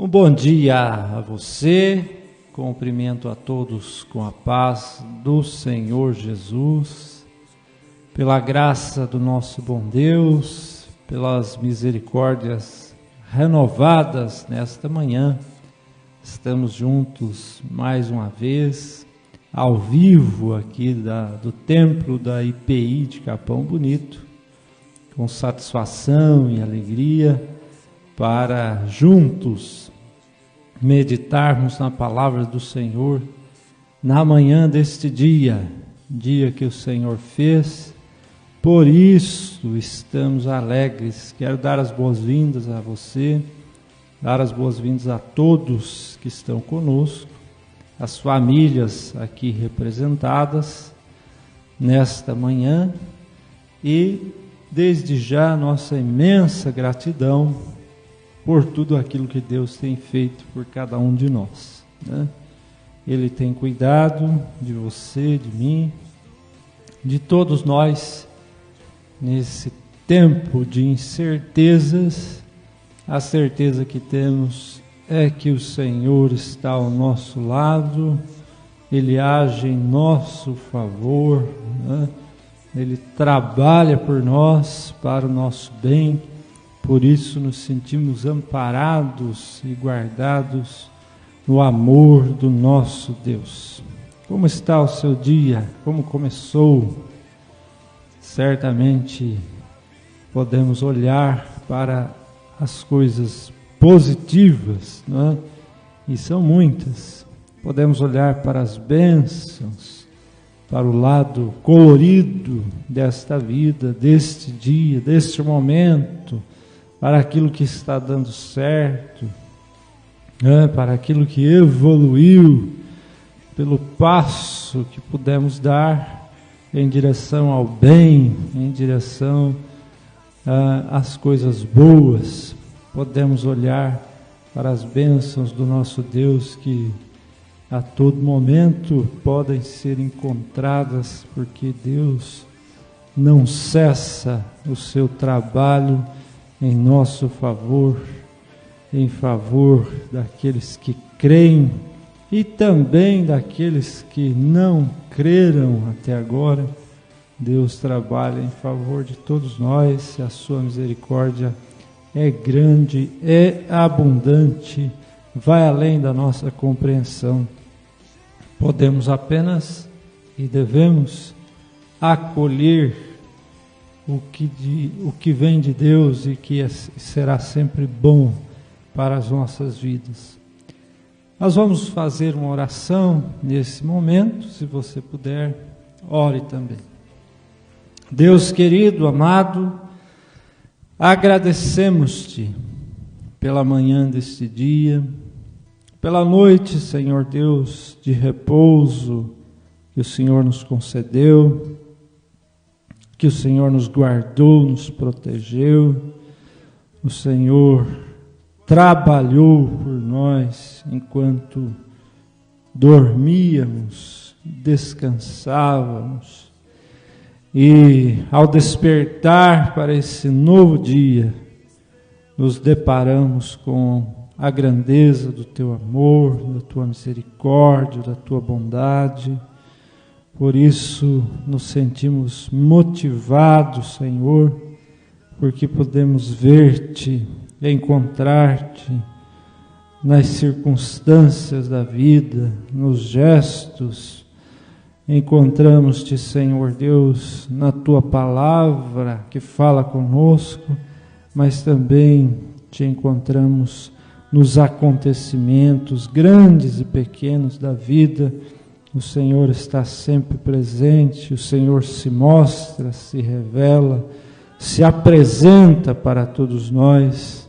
Um bom dia a você, cumprimento a todos com a paz do Senhor Jesus, pela graça do nosso bom Deus, pelas misericórdias renovadas nesta manhã. Estamos juntos mais uma vez, ao vivo aqui do templo da IPI de Capão Bonito, com satisfação e alegria, para juntos meditarmos na palavra do Senhor na manhã deste dia que o Senhor fez. Por isso estamos alegres. Quero dar as boas-vindas a você, dar as boas-vindas a todos que estão conosco, as famílias aqui representadas nesta manhã, e desde já nossa imensa gratidão por tudo aquilo que Deus tem feito por cada um de nós, né? Ele tem cuidado de você, de mim, de todos nós, nesse tempo de incertezas. A certeza que temos é que o Senhor está ao nosso lado, Ele age em nosso favor, né? Ele trabalha por nós, para o nosso bem. Por isso nos sentimos amparados e guardados no amor do nosso Deus. Como está o seu dia? Como começou? Certamente podemos olhar para as coisas positivas, não é? E são muitas. Podemos olhar para as bênçãos, para o lado colorido desta vida, deste dia, deste momento, para aquilo que está dando certo, né? Para aquilo que evoluiu, pelo passo que pudemos dar em direção ao bem, em direção às coisas boas. Podemos olhar para as bênçãos do nosso Deus, que a todo momento podem ser encontradas, porque Deus não cessa o seu trabalho em nosso favor, em favor daqueles que creem e também daqueles que não creram até agora. Deus trabalha em favor de todos nós, e a sua misericórdia é grande, é abundante, vai além da nossa compreensão. Podemos apenas e devemos acolher o que vem de Deus e que será sempre bom para as nossas vidas. Nós vamos fazer uma oração nesse momento. Se você puder, ore também. Deus querido, amado, agradecemos-te pela manhã deste dia, pela noite, Senhor Deus, de repouso que o Senhor nos concedeu, que o Senhor nos guardou, nos protegeu. O Senhor trabalhou por nós enquanto dormíamos, descansávamos, e ao despertar para esse novo dia, nos deparamos com a grandeza do Teu amor, da Tua misericórdia, da Tua bondade. Por isso nos sentimos motivados, Senhor, porque podemos ver-te, encontrar-te nas circunstâncias da vida, nos gestos. Encontramos-te, Senhor Deus, na Tua palavra que fala conosco, mas também te encontramos nos acontecimentos grandes e pequenos da vida. O Senhor está sempre presente, o Senhor se mostra, se revela, se apresenta para todos nós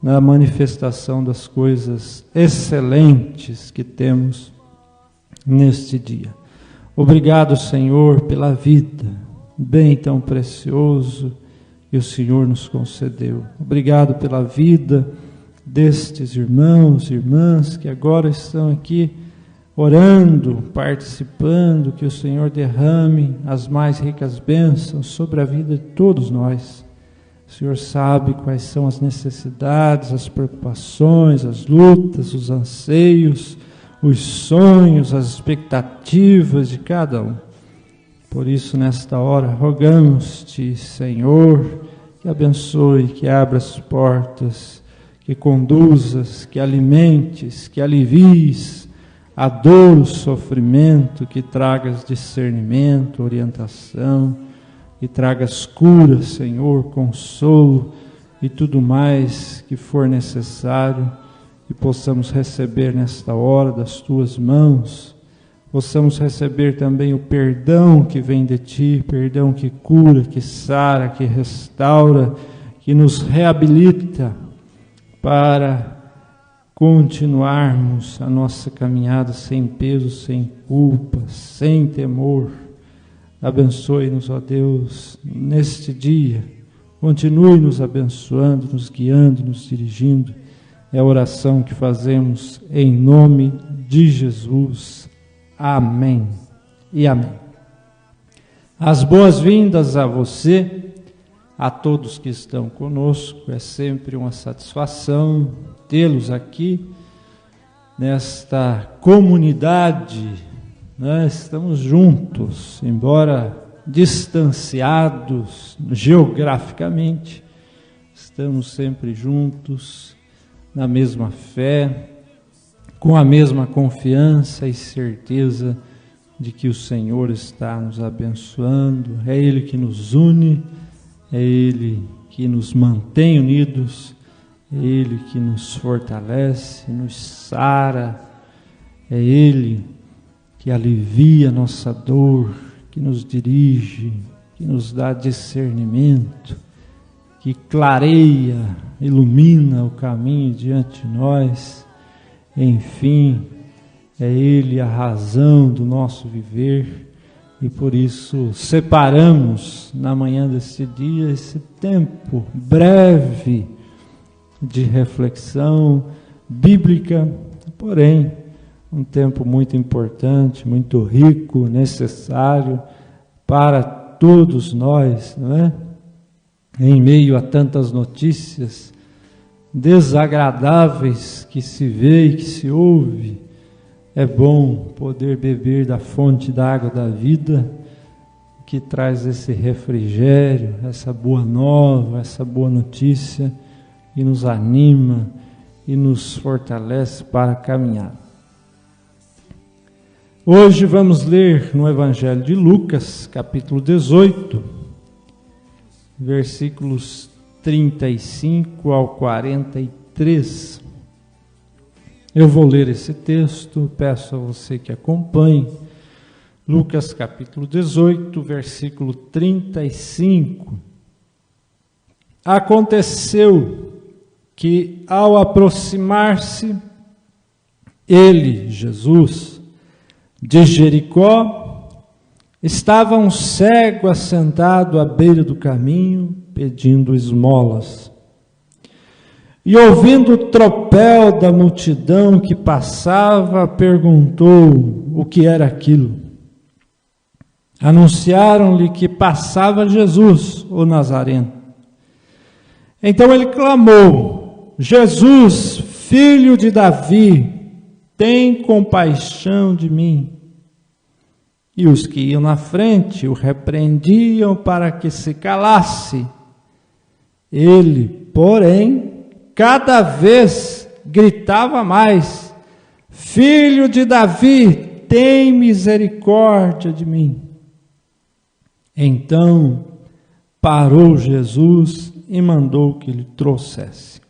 na manifestação das coisas excelentes que temos neste dia. Obrigado, Senhor, pela vida, bem tão precioso que o Senhor nos concedeu. Obrigado pela vida destes irmãos e irmãs que agora estão aqui orando, participando. Que o Senhor derrame as mais ricas bênçãos sobre a vida de todos nós. O Senhor sabe quais são as necessidades, as preocupações, as lutas, os anseios, os sonhos, as expectativas de cada um. Por isso, nesta hora, rogamos-te, Senhor, que abençoe, que abra as portas, que conduzas, que alimentes, que alivies a dor, o sofrimento, que tragas discernimento, orientação, que tragas cura, Senhor, consolo e tudo mais que for necessário, e possamos receber nesta hora das tuas mãos, possamos receber também o perdão que vem de ti, perdão que cura, que sara, que restaura, que nos reabilita para continuarmos a nossa caminhada sem peso, sem culpa, sem temor. Abençoe-nos, ó Deus, neste dia. Continue nos abençoando, nos guiando, nos dirigindo. É a oração que fazemos em nome de Jesus. Amém e amém. As boas-vindas a você, a todos que estão conosco. É sempre uma satisfação tê-los aqui nesta comunidade. Nós estamos juntos, embora distanciados geograficamente, estamos sempre juntos, na mesma fé, com a mesma confiança e certeza de que o Senhor está nos abençoando. É Ele que nos une, é Ele que nos mantém unidos, é Ele que nos fortalece, nos sara, é Ele que alivia nossa dor, que nos dirige, que nos dá discernimento, que clareia, ilumina o caminho diante de nós. Enfim, é Ele a razão do nosso viver, e por isso separamos na manhã deste dia esse tempo breve de reflexão bíblica, porém um tempo muito importante, muito rico, necessário para todos nós, não é? Em meio a tantas notícias desagradáveis que se vê e que se ouve, é bom poder beber da fonte da água da vida, que traz esse refrigério, essa boa nova, essa boa notícia, e nos anima e nos fortalece para caminhar. Hoje vamos ler no Evangelho de Lucas, capítulo 18, versículos 35 ao 43. Eu vou ler esse texto, peço a você que acompanhe. Lucas capítulo 18, versículo 35. Aconteceu que, ao aproximar-se ele, Jesus, de Jericó, estava um cego assentado à beira do caminho, pedindo esmolas. E ouvindo o tropel da multidão que passava, perguntou o que era aquilo. Anunciaram-lhe que passava Jesus, o Nazareno. Então ele clamou: Jesus, filho de Davi, tem compaixão de mim. E os que iam na frente o repreendiam para que se calasse. Ele, porém, cada vez gritava mais: Filho de Davi, tem misericórdia de mim. Então parou Jesus e mandou que lhe trouxesse.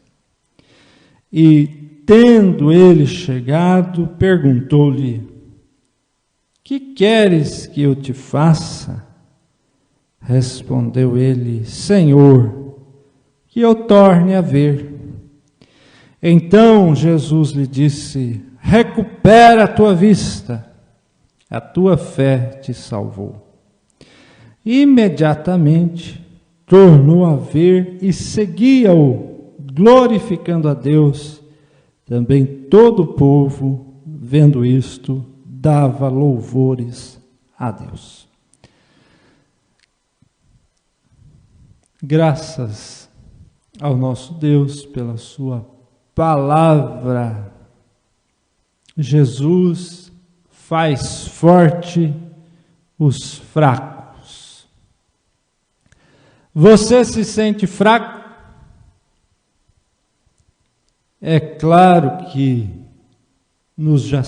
E, tendo ele chegado, perguntou-lhe: Que queres que eu te faça? Respondeu ele: Senhor, que eu torne a ver. Então Jesus lhe disse: Recupera a tua vista, a tua fé te salvou. Imediatamente tornou a ver e seguia-o, glorificando a Deus. Também todo o povo, vendo isto, dava louvores a Deus. Graças ao nosso Deus pela sua palavra. Jesus faz forte os fracos. Você se sente fraco? É claro que nós já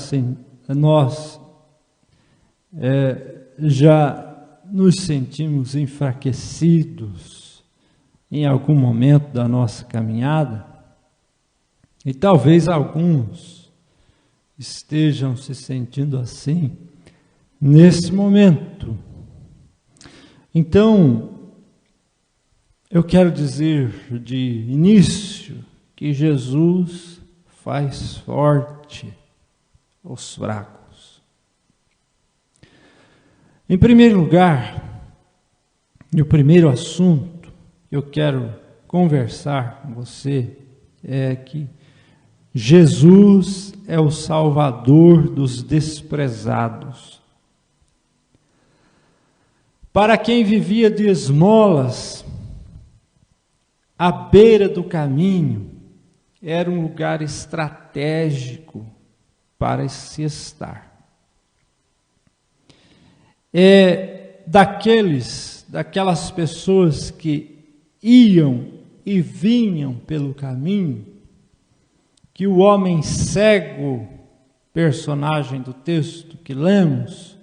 nos sentimos enfraquecidos em algum momento da nossa caminhada, e talvez alguns estejam se sentindo assim nesse momento. Então, eu quero dizer de início que Jesus faz forte os fracos. Em primeiro lugar, e o primeiro assunto que eu quero conversar com você é que Jesus é o Salvador dos desprezados. Para quem vivia de esmolas, à beira do caminho era um lugar estratégico para se estar. Daquelas pessoas que iam e vinham pelo caminho, que o homem cego, personagem do texto que lemos,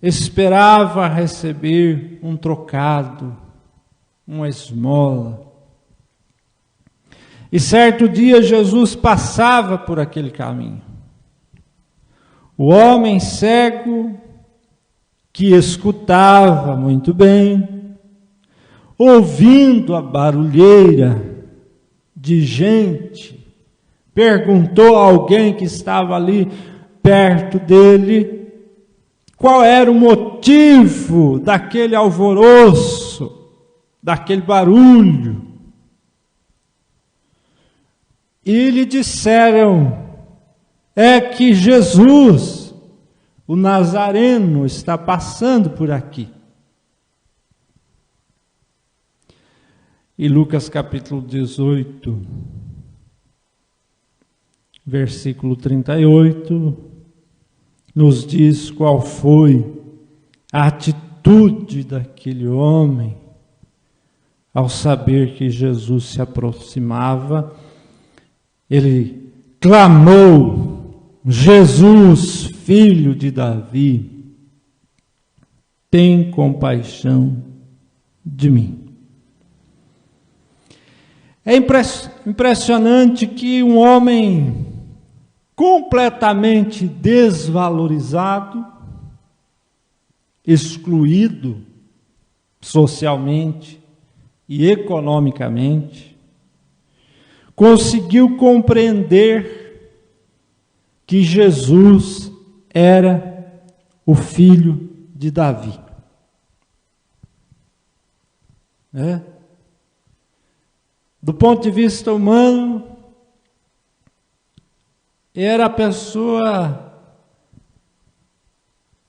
esperava receber um trocado, uma esmola. E certo dia Jesus passava por aquele caminho. O homem cego, que escutava muito bem, ouvindo a barulheira de gente, perguntou a alguém que estava ali perto dele qual era o motivo daquele alvoroço, daquele barulho. E lhe disseram, é que Jesus, o Nazareno, está passando por aqui. E Lucas capítulo 18, versículo 38, nos diz qual foi a atitude daquele homem ao saber que Jesus se aproximava. Ele clamou, Jesus, filho de Davi, tem compaixão de mim. É impressionante que um homem completamente desvalorizado, excluído socialmente e economicamente, conseguiu compreender que Jesus era o filho de Davi. Do ponto de vista humano, era a pessoa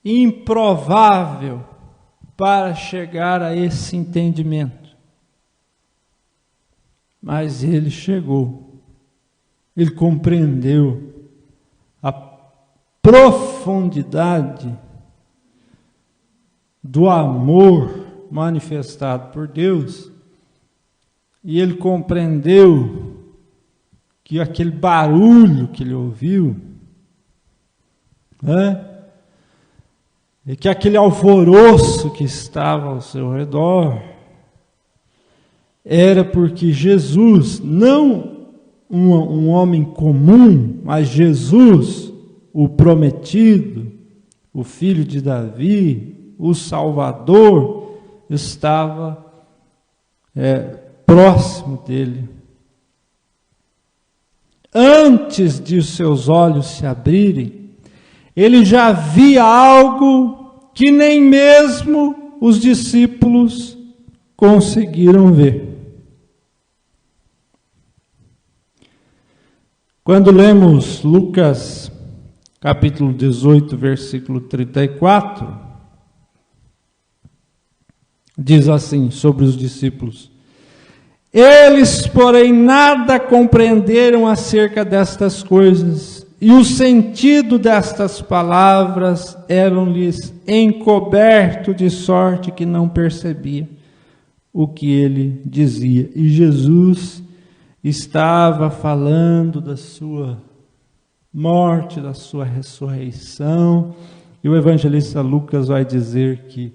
improvável para chegar a esse entendimento. Mas ele chegou, ele compreendeu a profundidade do amor manifestado por Deus, e ele compreendeu que aquele barulho que ele ouviu, e que aquele alvoroço que estava ao seu redor, era porque Jesus, não um homem comum, mas Jesus, o prometido, o filho de Davi, o Salvador, estava próximo dele. Antes de os seus olhos se abrirem, ele já via algo que nem mesmo os discípulos conseguiram ver. Quando lemos Lucas capítulo 18, versículo 34, diz assim sobre os discípulos: Eles, porém, nada compreenderam acerca destas coisas, e o sentido destas palavras eram-lhes encoberto, de sorte que não percebia o que ele dizia. E Jesus estava falando da sua morte, da sua ressurreição, e o evangelista Lucas vai dizer que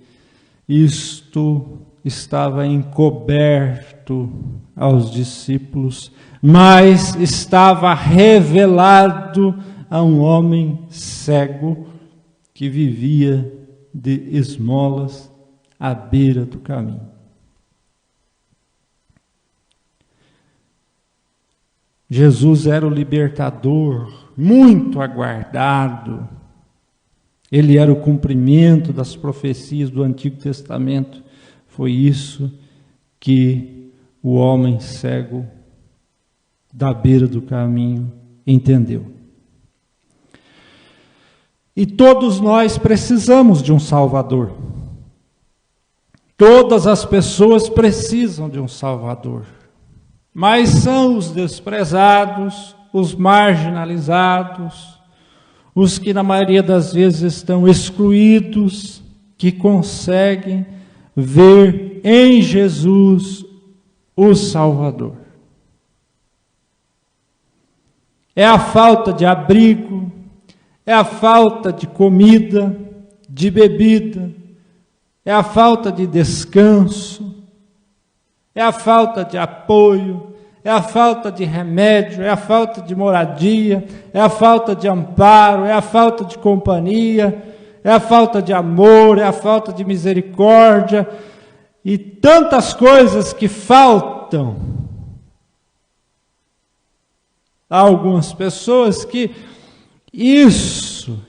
isto estava encoberto aos discípulos, mas estava revelado a um homem cego que vivia de esmolas à beira do caminho. Jesus era o libertador, muito aguardado. Ele era o cumprimento das profecias do Antigo Testamento. Foi isso que o homem cego da beira do caminho entendeu. E todos nós precisamos de um Salvador. Todas as pessoas precisam de um Salvador. Mas são os desprezados, os marginalizados, os que na maioria das vezes estão excluídos, que conseguem ver em Jesus o Salvador. É a falta de abrigo, é a falta de comida, de bebida, é a falta de descanso, é a falta de apoio, é a falta de remédio, é a falta de moradia, é a falta de amparo, é a falta de companhia, é a falta de amor, é a falta de misericórdia, e tantas coisas que faltam a algumas pessoas, que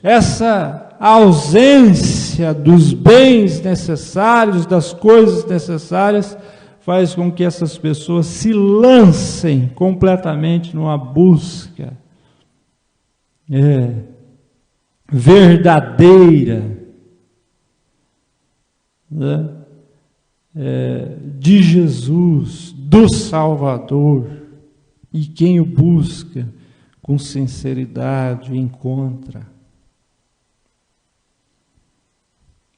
essa ausência dos bens necessários, das coisas necessárias, faz com que essas pessoas se lancem completamente numa busca verdadeira, né? De Jesus, do Salvador, e quem o busca com sinceridade encontra.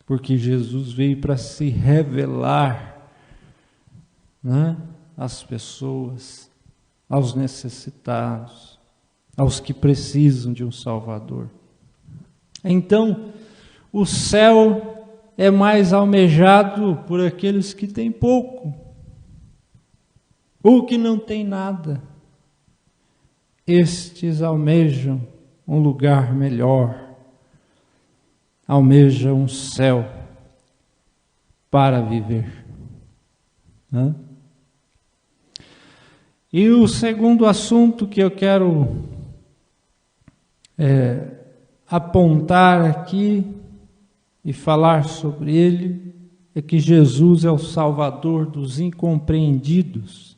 Porque Jesus veio para se revelar, né, às pessoas, aos necessitados, aos que precisam de um Salvador. Então, o céu é mais almejado por aqueles que têm pouco, ou que não têm nada. Estes almejam um lugar melhor, almejam um céu para viver. Né? E o segundo assunto que eu quero apontar aqui e falar sobre ele é que Jesus é o Salvador dos incompreendidos.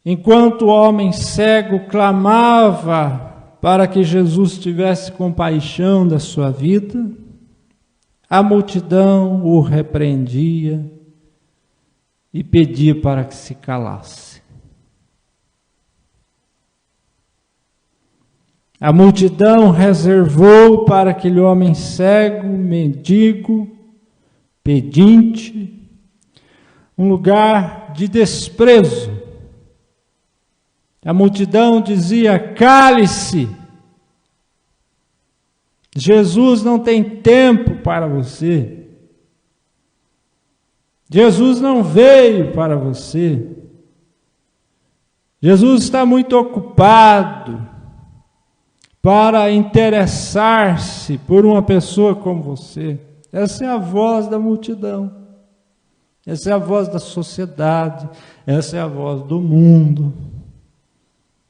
Enquanto o homem cego clamava para que Jesus tivesse compaixão da sua vida, a multidão o repreendia e pedia para que se calasse. A multidão reservou para aquele homem cego, mendigo, pedinte, um lugar de desprezo. A multidão dizia: cale-se, Jesus não tem tempo para você. Jesus não veio para você. Jesus está muito ocupado para interessar-se por uma pessoa como você. Essa é a voz da multidão. Essa é a voz da sociedade. Essa é a voz do mundo.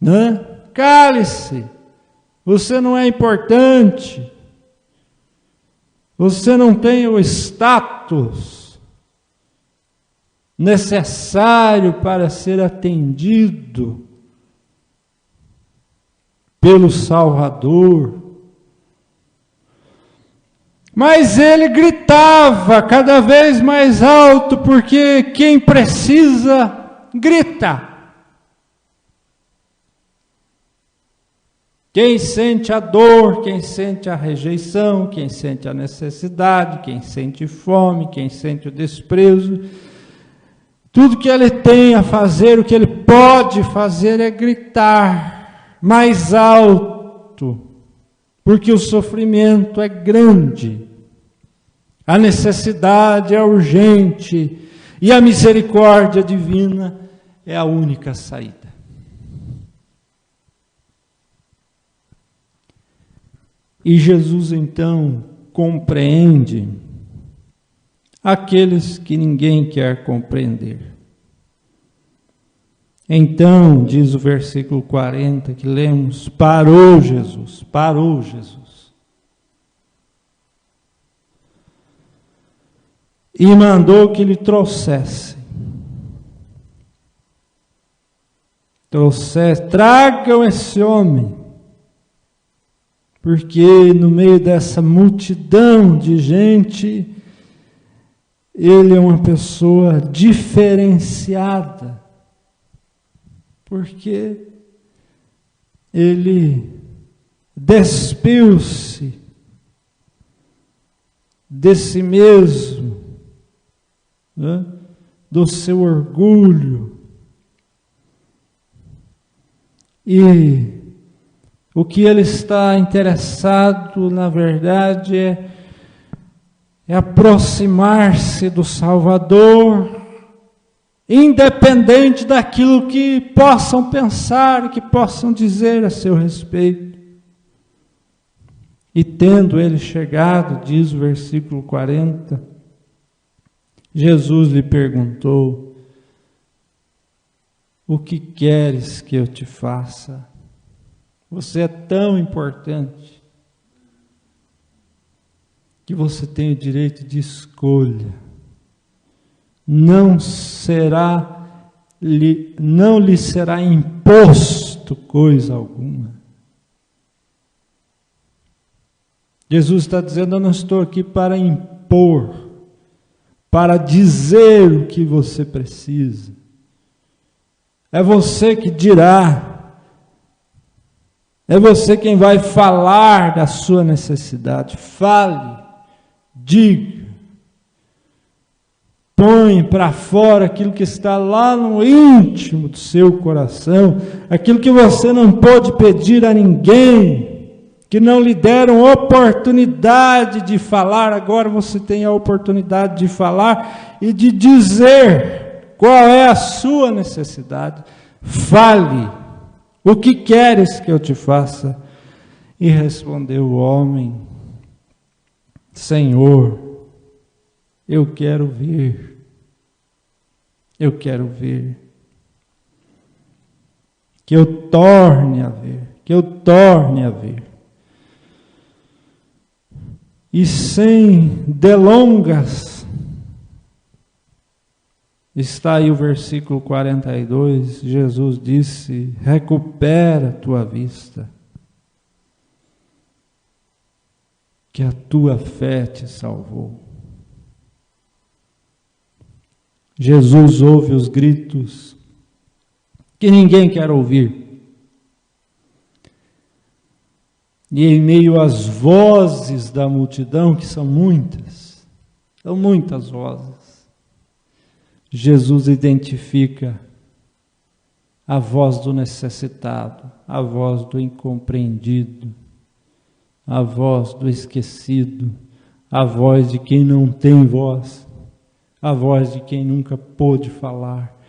Né? Cale-se. Você não é importante. Você não tem o status necessário para ser atendido pelo Salvador. Mas ele gritava cada vez mais alto, porque quem precisa, grita. Quem sente a dor, quem sente a rejeição, quem sente a necessidade, quem sente fome, quem sente o desprezo, tudo que ele tem a fazer, o que ele pode fazer é gritar mais alto, porque o sofrimento é grande, a necessidade é urgente e a misericórdia divina é a única saída. E Jesus então compreende aqueles que ninguém quer compreender. Então, diz o versículo 40 que lemos, parou Jesus. E mandou que lhe trouxessem. Tragam esse homem. Porque no meio dessa multidão de gente, ele é uma pessoa diferenciada. Porque ele despiu-se de si mesmo, né? Do seu orgulho. E o que ele está interessado, na verdade, é aproximar-se do Salvador, independente daquilo que possam pensar, que possam dizer a seu respeito. E tendo ele chegado, diz o versículo 40, Jesus lhe perguntou: o que queres que eu te faça? Você é tão importante que você tem o direito de escolha. Não lhe será imposto coisa alguma. Jesus está dizendo: eu não estou aqui para impor, para dizer o que você precisa. É você que dirá. É você quem vai falar da sua necessidade. Fale, diga, põe para fora aquilo que está lá no íntimo do seu coração, aquilo que você não pôde pedir a ninguém, que não lhe deram oportunidade de falar. Agora você tem a oportunidade de falar e de dizer qual é a sua necessidade. Fale. O que queres que eu te faça? E respondeu o homem: Senhor, eu quero ver. Eu quero ver. Que eu torne a ver. Que eu torne a ver. E sem delongas, está aí o versículo 42, Jesus disse: recupera tua vista, que a tua fé te salvou. Jesus ouve os gritos que ninguém quer ouvir. E em meio às vozes da multidão, que são muitas vozes, Jesus identifica a voz do necessitado, a voz do incompreendido, a voz do esquecido, a voz de quem não tem voz, a voz de quem nunca pôde falar.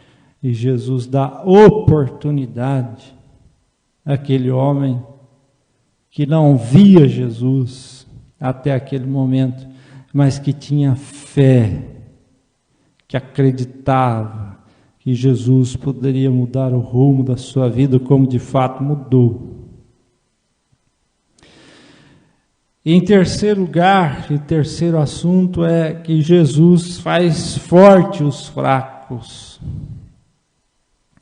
E Jesus dá oportunidade àquele homem que não via Jesus até aquele momento, mas que tinha fé, que acreditava que Jesus poderia mudar o rumo da sua vida, como de fato mudou. E em terceiro lugar, e terceiro assunto, é que Jesus faz forte os fracos.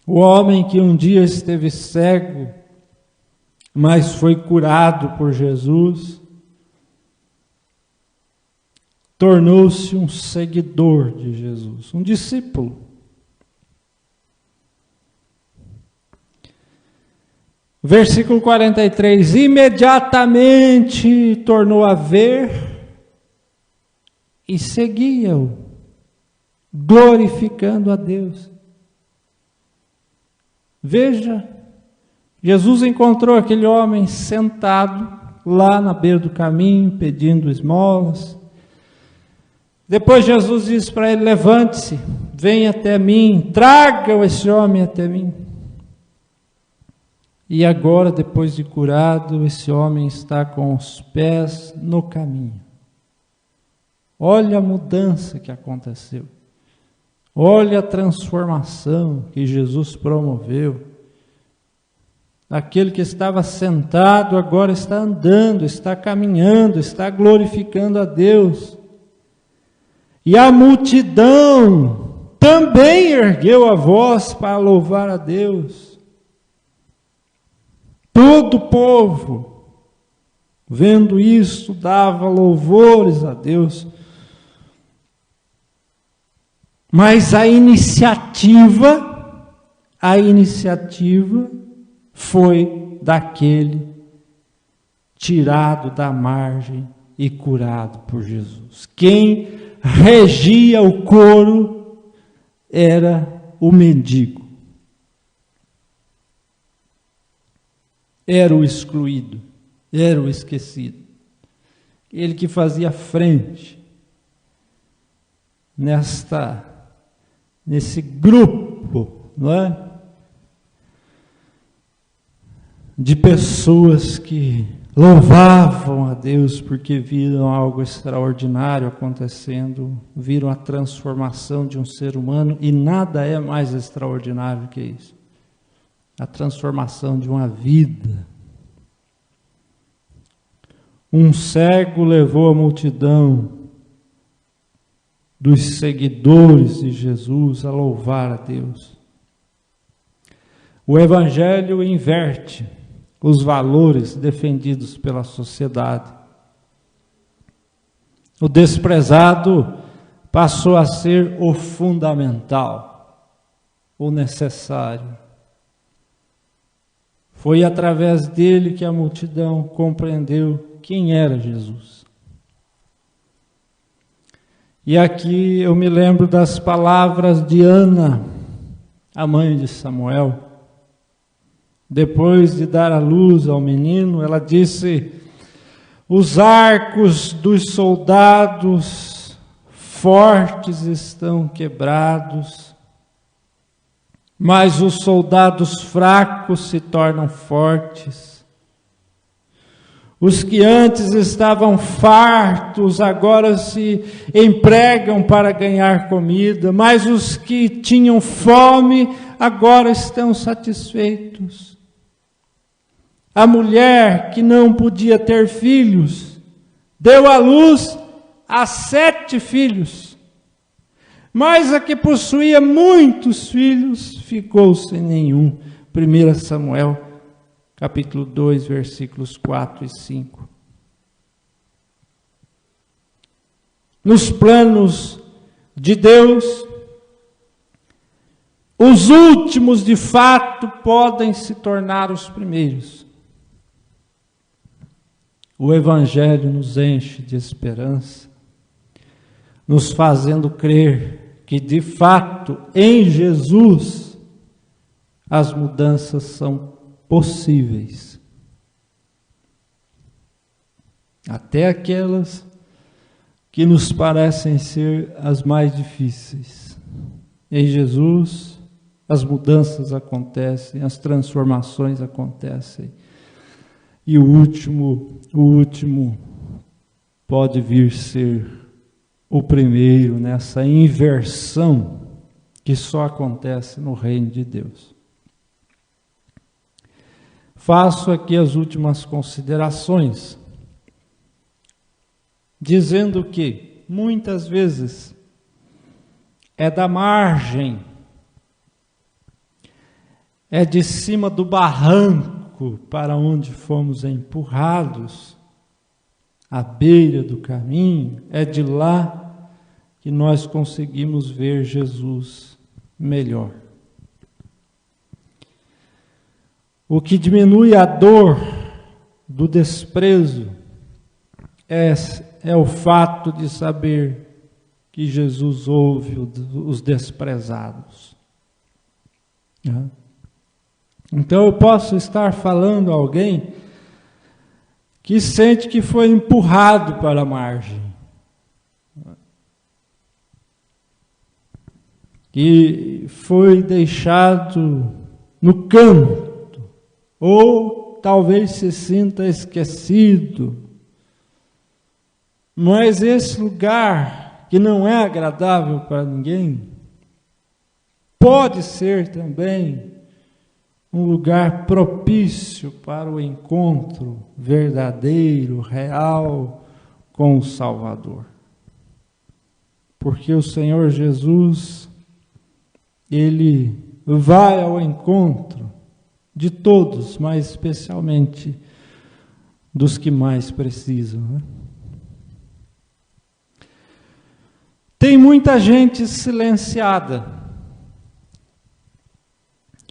O homem que um dia esteve cego, mas foi curado por Jesus, tornou-se um seguidor de Jesus, um discípulo. Versículo 43, imediatamente tornou a ver e seguia-o, glorificando a Deus. Veja, Jesus encontrou aquele homem sentado lá na beira do caminho, pedindo esmolas. Depois Jesus disse para ele, levante-se, venha até mim, tragam esse homem até mim. E agora, depois de curado, esse homem está com os pés no caminho. Olha a mudança que aconteceu. Olha a transformação que Jesus promoveu. Aquele que estava sentado agora está andando, está caminhando, está glorificando a Deus. E a multidão também ergueu a voz para louvar a Deus. Todo o povo, vendo isso, dava louvores a Deus. Mas a iniciativa foi daquele tirado da margem e curado por Jesus. Quem regia o coro era o mendigo. Era o excluído, era o esquecido. Ele que fazia frente nesse grupo, não é? De pessoas que louvavam a Deus porque viram algo extraordinário acontecendo, viram a transformação de um ser humano, e nada é mais extraordinário que isso. A transformação de uma vida. Um cego levou a multidão dos seguidores de Jesus a louvar a Deus. O Evangelho inverte os valores defendidos pela sociedade. O desprezado passou a ser o fundamental, o necessário. Foi através dele que a multidão compreendeu quem era Jesus. E aqui eu me lembro das palavras de Ana, a mãe de Samuel. Depois de dar à luz ao menino, ela disse: os arcos dos soldados fortes estão quebrados, mas os soldados fracos se tornam fortes. Os que antes estavam fartos agora se empregam para ganhar comida, mas os que tinham fome agora estão satisfeitos. A mulher que não podia ter filhos deu à luz a 7 filhos. Mas a que possuía muitos filhos ficou sem nenhum. 1 Samuel, capítulo 2, versículos 4 e 5. Nos planos de Deus, os últimos de fato podem se tornar os primeiros. O Evangelho nos enche de esperança, nos fazendo crer que de fato em Jesus as mudanças são possíveis. Até aquelas que nos parecem ser as mais difíceis. Em Jesus as mudanças acontecem, as transformações acontecem. E o último pode vir ser o primeiro nessa inversão que só acontece no reino de Deus. Faço aqui as últimas considerações, dizendo que muitas vezes é da margem, é de cima do barranco para onde fomos empurrados à beira do caminho, é de lá que nós conseguimos ver Jesus melhor. O que diminui a dor do desprezo é o fato de saber que Jesus ouve os desprezados. Então eu posso estar falando a alguém que sente que foi empurrado para a margem, que foi deixado no canto, ou talvez se sinta esquecido. Mas esse lugar, que não é agradável para ninguém, pode ser também um lugar propício para o encontro verdadeiro, real com o Salvador. Porque o Senhor Jesus, Ele vai ao encontro de todos, mas especialmente dos que mais precisam, né? Tem muita gente silenciada.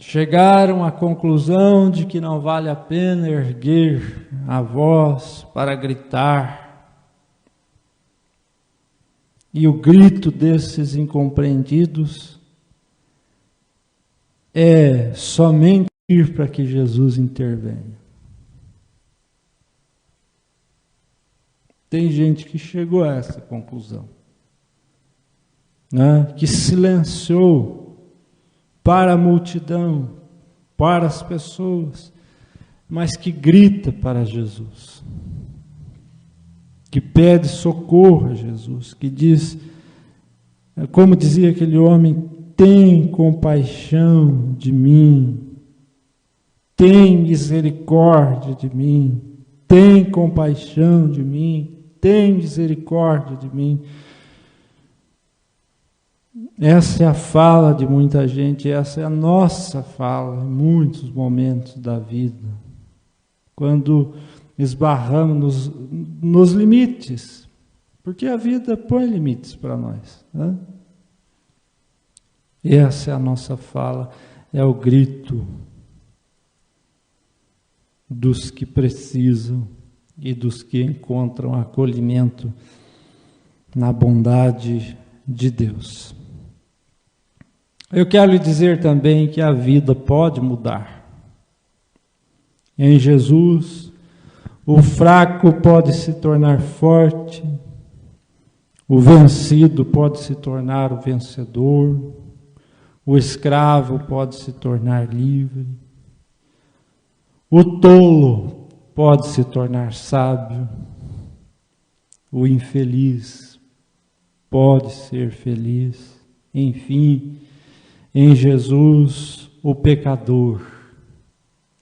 Chegaram à conclusão de que não vale a pena erguer a voz para gritar. E o grito desses incompreendidos é somente ir para que Jesus intervenha. Tem gente que chegou a essa conclusão, né? Que silenciou para a multidão, para as pessoas, mas que grita para Jesus, que pede socorro a Jesus, que diz, como dizia aquele homem, tem compaixão de mim, tem misericórdia de mim, tem compaixão de mim, tem misericórdia de mim. Essa é a fala de muita gente, essa é a nossa fala em muitos momentos da vida, quando esbarramos nos limites, porque a vida põe limites para nós, né? Essa é a nossa fala, é o grito dos que precisam e dos que encontram acolhimento na bondade de Deus. Eu quero lhe dizer também que a vida pode mudar. Em Jesus, o fraco pode se tornar forte, o vencido pode se tornar o vencedor, o escravo pode se tornar livre, o tolo pode se tornar sábio, o infeliz pode ser feliz, enfim, em Jesus, o pecador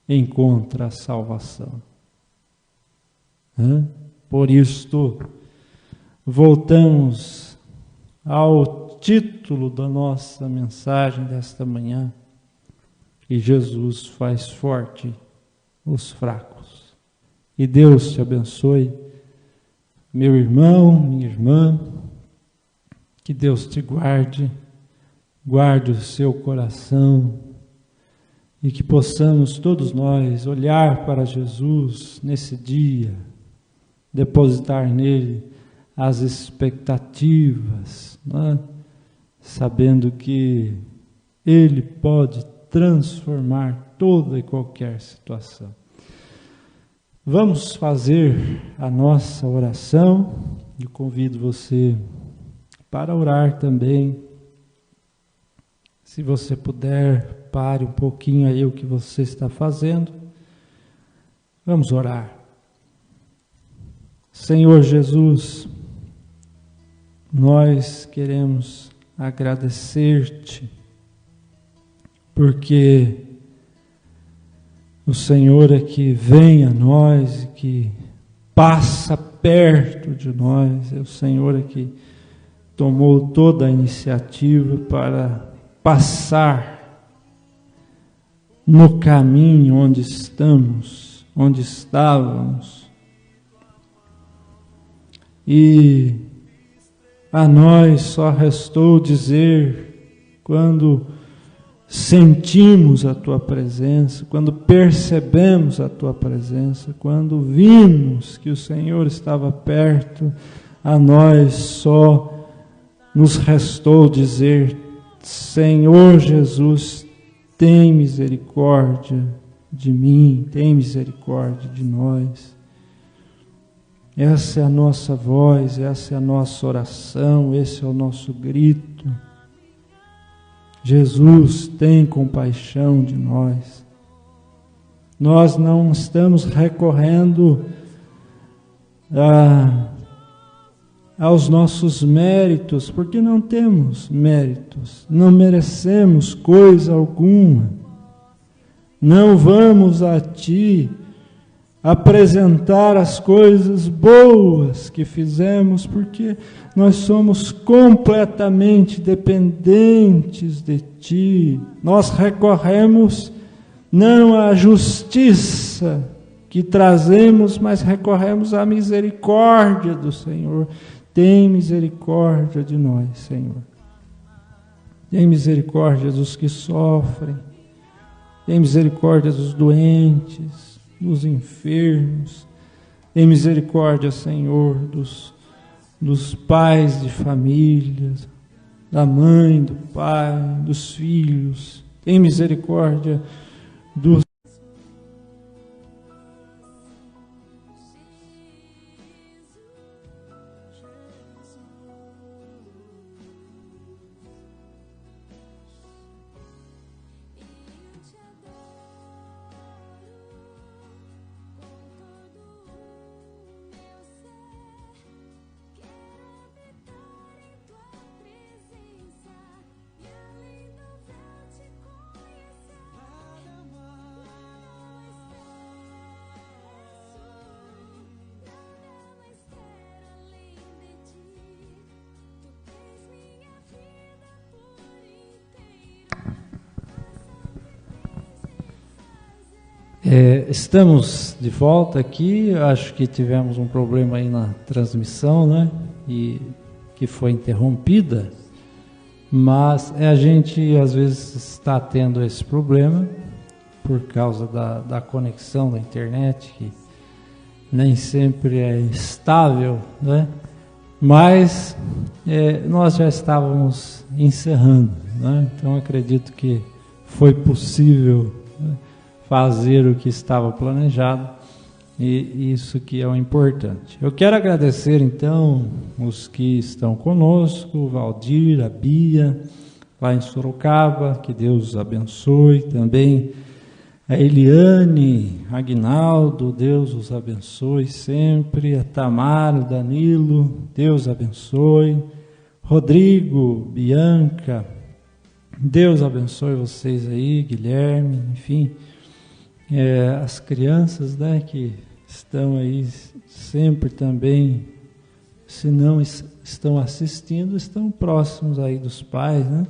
encontra a salvação. Por isto, voltamos ao título da nossa mensagem desta manhã, que Jesus faz forte os fracos. E Deus te abençoe, meu irmão, minha irmã, que Deus te guarde o seu coração e que possamos todos nós olhar para Jesus nesse dia, depositar nele as expectativas, né? Sabendo que ele pode transformar toda e qualquer situação. Vamos fazer a nossa oração. Eu convido você para orar também. Se você puder, pare um pouquinho aí o que você está fazendo. Vamos orar. Senhor Jesus, nós queremos agradecer-te, porque o Senhor é que vem a nós, e que passa perto de nós, é o Senhor é que tomou toda a iniciativa para passar no caminho onde estávamos, e a nós só restou dizer, quando sentimos a Tua presença, quando percebemos a Tua presença, quando vimos que o Senhor estava perto, a nós só nos restou dizer: Senhor Jesus, tem misericórdia de mim, tem misericórdia de nós. Essa é a nossa voz, essa é a nossa oração, esse é o nosso grito. Jesus, tem compaixão de nós. Nós não estamos recorrendo aos nossos méritos, porque não temos méritos, não merecemos coisa alguma. Não vamos a Ti apresentar as coisas boas que fizemos, porque nós somos completamente dependentes de Ti. Nós recorremos não à justiça que trazemos, mas recorremos à misericórdia do Senhor. Tem misericórdia de nós, Senhor. Tem misericórdia dos que sofrem. Tem misericórdia dos doentes, dos enfermos. Tem misericórdia, Senhor, dos pais de famílias, da mãe, do pai, dos filhos. Tem misericórdia dos estamos de volta aqui. Acho que tivemos um problema aí na transmissão, né? E que foi interrompida, mas a gente às vezes está tendo esse problema por causa da conexão da internet, que nem sempre é estável, né? Mas nós já estávamos encerrando, né? Então acredito que foi possível, né, fazer o que estava planejado, e isso que é o importante. Eu quero agradecer então os que estão conosco, o Valdir, a Bia, lá em Sorocaba, que Deus os abençoe, também a Eliane, Aguinaldo, Deus os abençoe sempre, a Tamara, o Danilo, Deus abençoe, Rodrigo, Bianca, Deus abençoe vocês aí, Guilherme, enfim, as crianças, né, que estão aí sempre também, se não estão assistindo, estão próximos aí dos pais, né?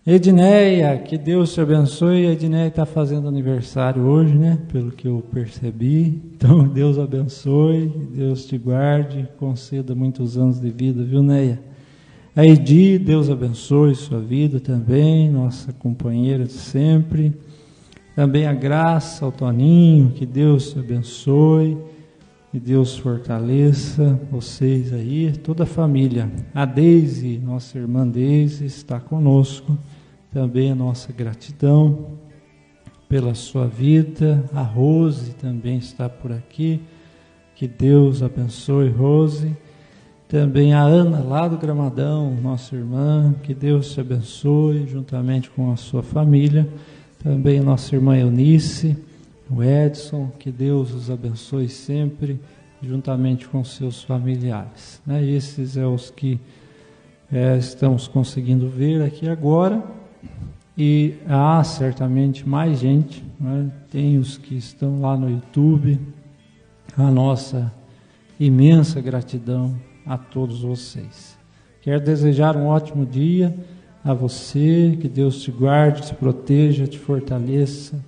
Edneia, que Deus te abençoe. A Edneia está fazendo aniversário hoje, né? Pelo que eu percebi. Então, Deus abençoe, Deus te guarde, conceda muitos anos de vida, viu, Neia? A Edi, Deus abençoe sua vida também, nossa companheira de sempre. Também a Graça, ao Toninho, que Deus te abençoe, que Deus fortaleça vocês aí, toda a família. A Deise, nossa irmã Deise, está conosco. Também a nossa gratidão pela sua vida. A Rose também está por aqui. Que Deus abençoe, Rose. Também a Ana, lá do Gramadão, nossa irmã. Que Deus te abençoe, juntamente com a sua família. Também a nossa irmã Eunice, o Edson. Que Deus os abençoe sempre, juntamente com seus familiares. Esses são os que estamos conseguindo ver aqui agora. E há certamente mais gente, né? Tem os que estão lá no YouTube. A nossa imensa gratidão a todos vocês. Quero desejar um ótimo dia a você, que Deus te guarde, te proteja, te fortaleça,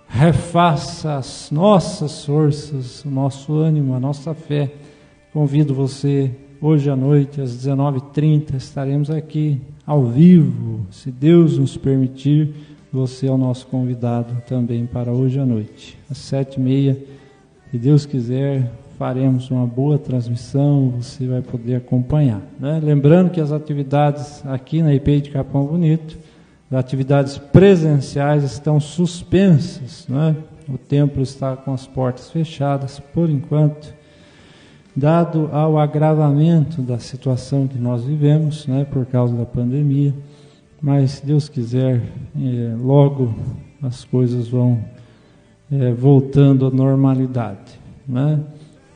refaça as nossas forças, o nosso ânimo, a nossa fé, convido você, hoje à noite, às 19h30, estaremos aqui ao vivo, se Deus nos permitir. Você é o nosso convidado também para hoje à noite. Às 7h30, se Deus quiser, faremos uma boa transmissão, você vai poder acompanhar, né? Lembrando que as atividades aqui na IPI de Capão Bonito, as atividades presenciais estão suspensas, né? O templo está com as portas fechadas por enquanto, dado ao agravamento da situação que nós vivemos, né, por causa da pandemia. Mas, se Deus quiser, logo as coisas vão voltando à normalidade, né?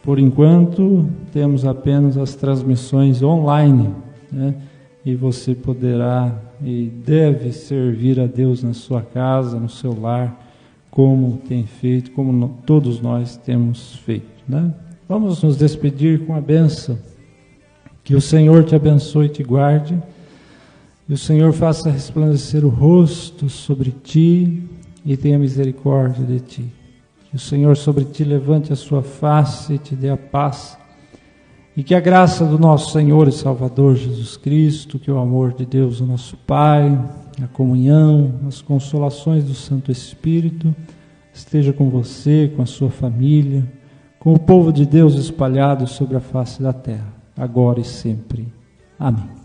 Por enquanto, temos apenas as transmissões online, né? E você poderá e deve servir a Deus na sua casa, no seu lar, como tem feito, como todos nós temos feito, né? Vamos nos despedir com a bênção. Que o Senhor te abençoe e te guarde. E o Senhor faça resplandecer o rosto sobre ti e tenha misericórdia de ti. Que o Senhor sobre ti levante a sua face e te dê a paz. E que a graça do nosso Senhor e Salvador Jesus Cristo, que o amor de Deus, o nosso Pai, a comunhão, as consolações do Santo Espírito, esteja com você, com a sua família, com o povo de Deus espalhado sobre a face da terra, agora e sempre. Amém.